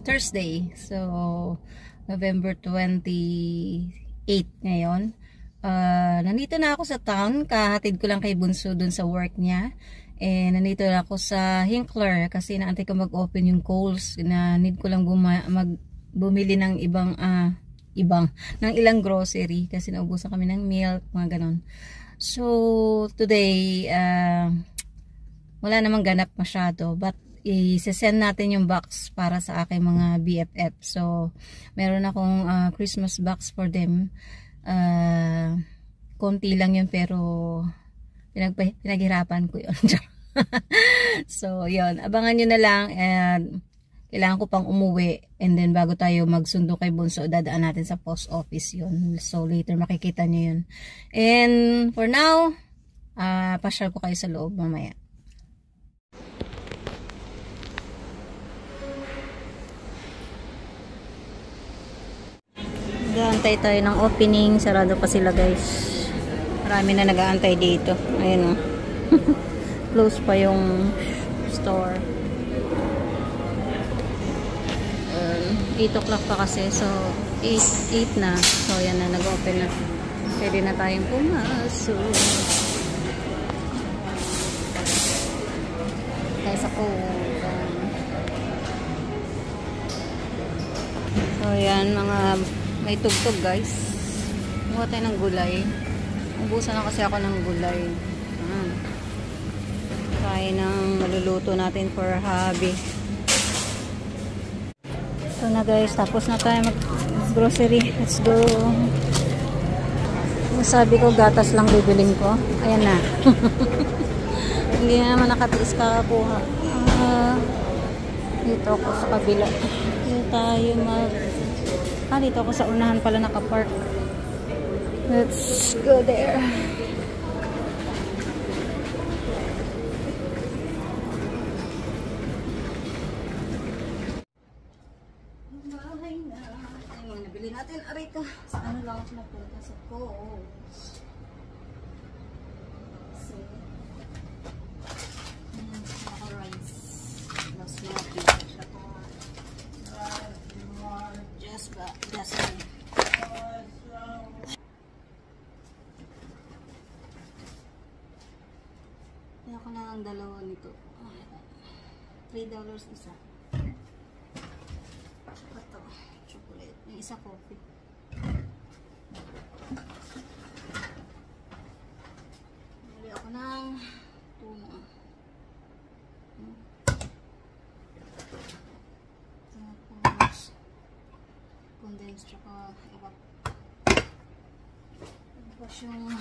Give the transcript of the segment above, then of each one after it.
Thursday. So, November 28 ngayon. Nandito na ako sa town. Kahatid ko lang kay Bunso dun sa work niya. And nandito na ako sa Hinkler kasi naantay ko mag-open yung Coles. Na need ko lang bumili ng ng ilang grocery kasi naubusan kami ng milk, mga ganon. So, today, wala namang ganap masyado, but i-send natin yung box para sa aking mga BFF. So, meron akong Christmas box for them. Konti lang yun, pero pinaghirapan ko yun. So, yun. Abangan nyo na lang. Kailangan ko pang umuwi. And then, bago tayo magsundo kay Bunso, dadaan natin sa post office yun. So, later makikita nyo yun. And, for now, pasyal ko kayo sa loob mamaya. Nag-aantay tayo ng opening. Sarado pa sila, guys. Marami na nag-aantay dito. Ayun, oh. Close pa yung store. 8 o'clock pa kasi. So, 8 na. So, yan na. Nag-open na. Pwede na tayong pumasok. Guys, ako. So, yan. Mga may tugtog, guys. Kumuha tayo ng gulay. Ubusan na kasi ako ng gulay. Kaya ng maluluto natin for hobby. So na, guys. Tapos na tayo mag-grocery. Let's go. Sabi ko, gatas lang bibiling ko. Ayan na. Hindi naman nakatiis kakakuha. Dito ako sa kabila. Dito tayo dito ako sa unahan pala nakapark. Let's go there. Bahay na. Ayun, nabili natin. Aray ka. Sa ano lang ako napunta sa Coles. So, rice. Mas malaki. Just kaya ko na ang dalawa nito. $3 isa. Ito, chocolate. Yung isa coffee. Bili ako ng tuna. Tapos condensed tsaka iba. Tapos yung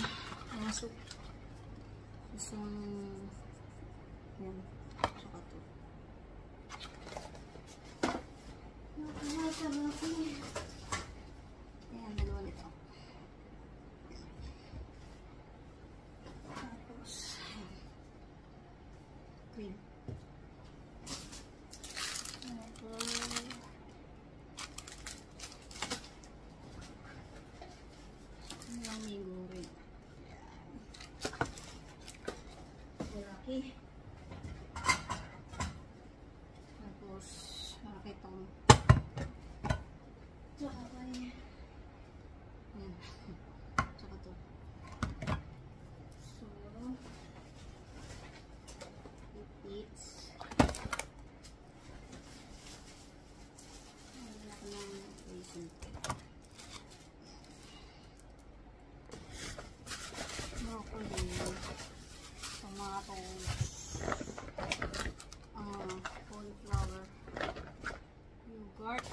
soup. Isang yan. Tsaka ito. Ayan, dalawa nito. Tapos cream. Tapos malaki itong tsaka kay tsaka ito. So eats ako ng raisin. Broccoli, tomatoes, cauliflower, yogurt,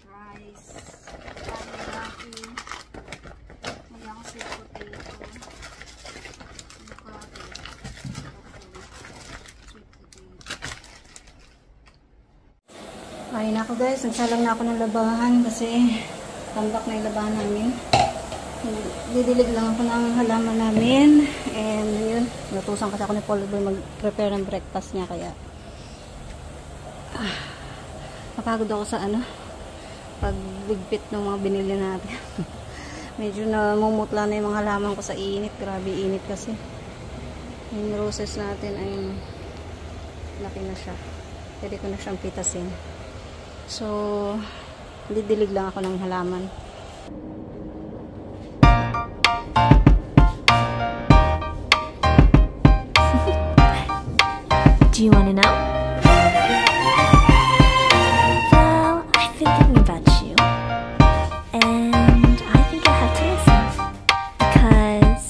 rice, teriyaki, may ako sweet potato, avocado, sweet potato. Kain ako, guys. Nagsalang na ako ng labahan kasi tambak na yung labahan namin. Didilig lang ako ng halaman namin. And yun, natusan kasi ako ni Paul mag-prepare ng breakfast niya. Kaya napagod ako sa pagbigpit ng mga binili natin. Medyo namumutla na yung mga halaman ko sa init. Grabe init kasi. Yung roses natin ay laki na siya. Pwede ko na siyang pitasin. So, didilig lang ako ng halaman. Do you want to know? Well, I've been thinking about you. And I think I have to listen. Because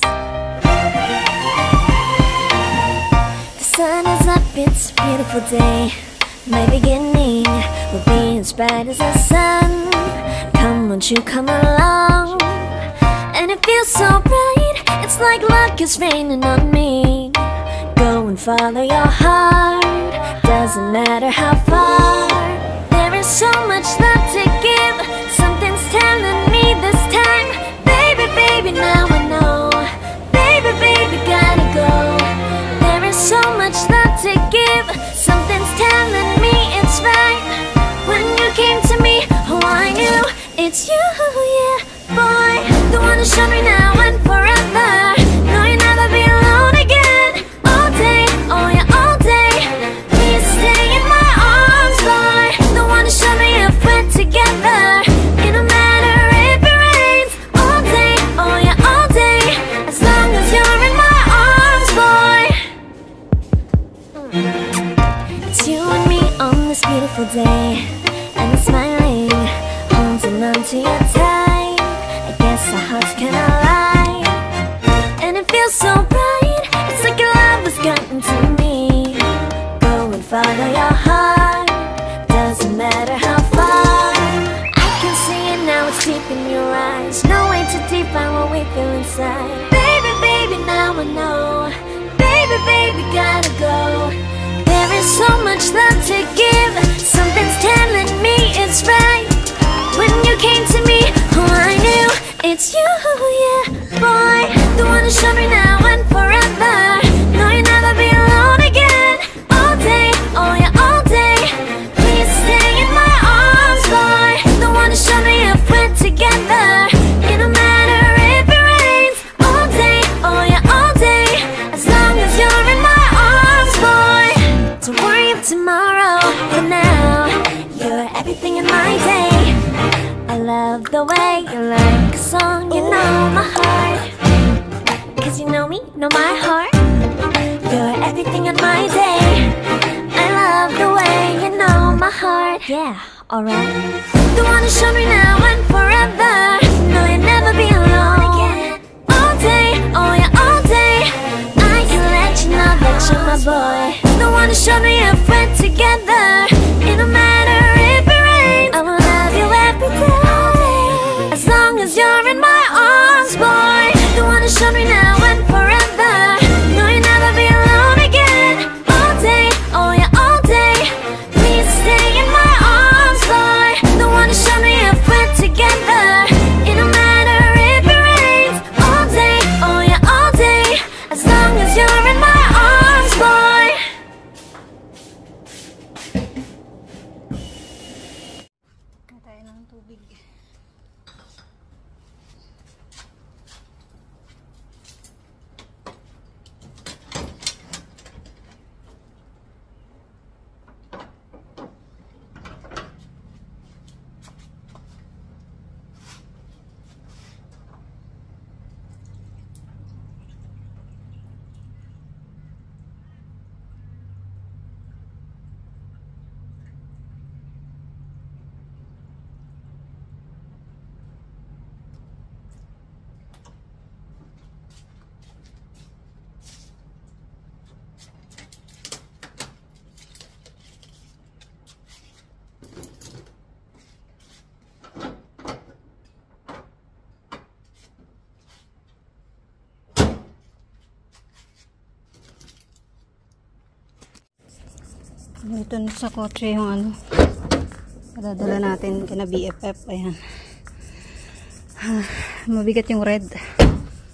the sun is up, it's a beautiful day. My beginning will be as bright as the sun. Come, won't you come along? And it feels so bright, it's like luck is raining on me. Go and follow your heart, doesn't matter how far. There is so much love to give, something's telling me this time. Baby, baby, now I know. Baby, baby, gotta go. There is so much love to give, something's telling me it's right. When you came to me, oh I knew it's you, yeah, boy. The one who showed me now and forever. No, you'll never be alone again. All day, oh yeah, all day. Please stay in my arms, boy. The one who showed me if we're together. It don't matter if it rains. All day, oh yeah, all day. As long as you're in my arms, boy. It's you and me on this beautiful day, and I'm smiling, holding on to your tight. I guess our hearts can align, and it feels so bright. It's like your love has gotten to me. Go and follow your heart, doesn't matter how far. I can see it now, it's deep in your eyes. No way to define what we feel inside. Baby, baby, now I know. Baby, baby, gotta go. There is so much love to give, something's telling me it's right. When you came to me, oh I knew it's you, yeah, boy. The one who showed me now and forever. No, you'll never be alone again. All day, oh yeah, all day. Please stay in my arms, boy. The one who showed me if we're together. It don't matter if it rains. All day, oh yeah, all day. As long as you're in my arms, boy. Don't worry of tomorrow, for now you're everything in my day. I love the way you like a song, you know my heart. Cause you know me, know my heart. You're everything in my day. I love the way you know my heart. Yeah, alright. The one who showed me now and forever. No, you'll never be alone again. All day, oh yeah, all day. I can let you know that you're my boy. The one who showed me if we're together. It don't matter if it rains. I will love you every day. As long as you're in my arms, boy. The one who showed me now and forever. No, you'll never be alone again. All day, oh yeah, all day. Please stay in my arms, boy. The one who showed me if we're together. It don't matter if it rains. All day, oh yeah, all day. As long as you're in my arms, boy. Tayo ng tubig. Ito na sa kotse yung ano, padadala natin kina BFF. Ayan. Mabigat yung red.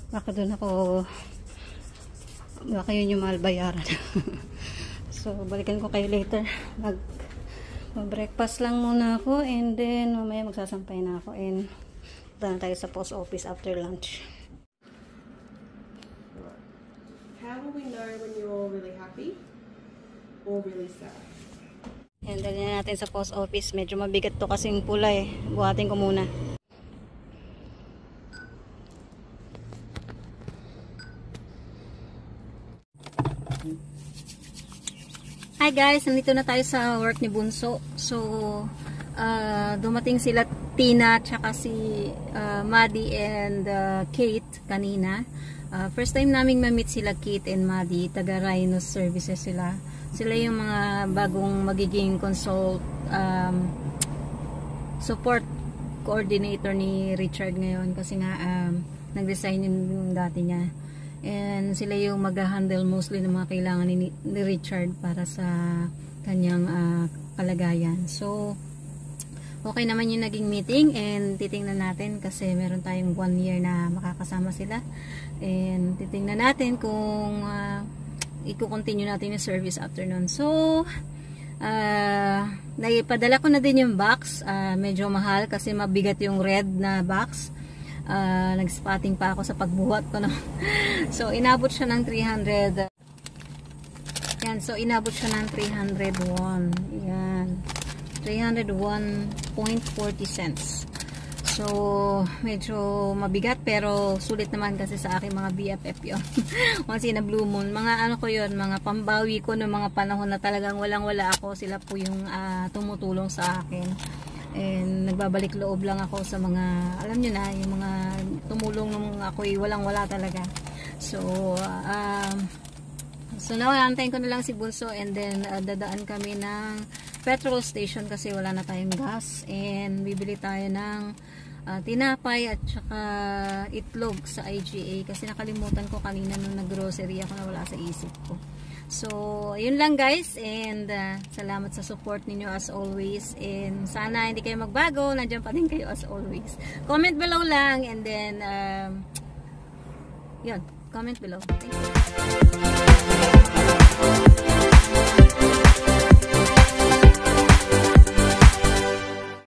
Baka doon ako, baka yun yung mahal bayaran. So balikan ko kayo later. Mag-breakfast lang muna ako, and then mamaya magsasampay na ako, and punta na tayo sa post office after lunch. Have will we know when you're really happy or really sad? Yan, dali na natin sa post office. Medyo mabigat to kasing pula eh. Buhatin ko muna. Hi guys, nandito na tayo sa work ni Bunso. So, dumating sila Tina tsaka si Maddie and Kate kanina. First time naming ma-meet sila Kate and Maddie, taga Rhino Services sila. Sila yung mga bagong magiging support coordinator ni Richard ngayon kasi nga nag-resign yung dati niya. And sila yung mag-handle mostly ng mga kailangan ni Richard para sa kanyang kalagayan. So, okay naman yung naging meeting and titingnan natin kasi meron tayong 1 year na makakasama sila. And titingnan natin kung i-continue natin yung service after nun. So, naipadala ko na din yung box. Medyo mahal kasi mabigat yung red na box. Nag-spotting pa ako sa pagbuhat ko. No? So, inabot siya ng 300. Yan. So, inabot siya ng 301. Yan. 301.40 cents. So, medyo mabigat pero sulit naman kasi sa aking mga BFF yun. Once in a blue moon. Mga ano ko yun, mga pambawi ko ng mga panahon na talagang walang-wala ako. Sila po yung tumutulong sa akin. And nagbabalik loob lang ako sa mga, alam nyo na, yung mga tumulong nung ako'y walang-wala talaga. So, now, antayin ko na lang si Bunso and then dadaan kami ng petrol station kasi wala na tayong gas. And bibili tayo ng tinapay at saka itlog sa IGA kasi nakalimutan ko kanina nung nag-grocery ako na wala sa isip ko. So, yun lang guys and salamat sa support ninyo as always and sana hindi kayo magbago, nandiyan pa din kayo as always. Comment below lang and then yun, comment below. Thank you.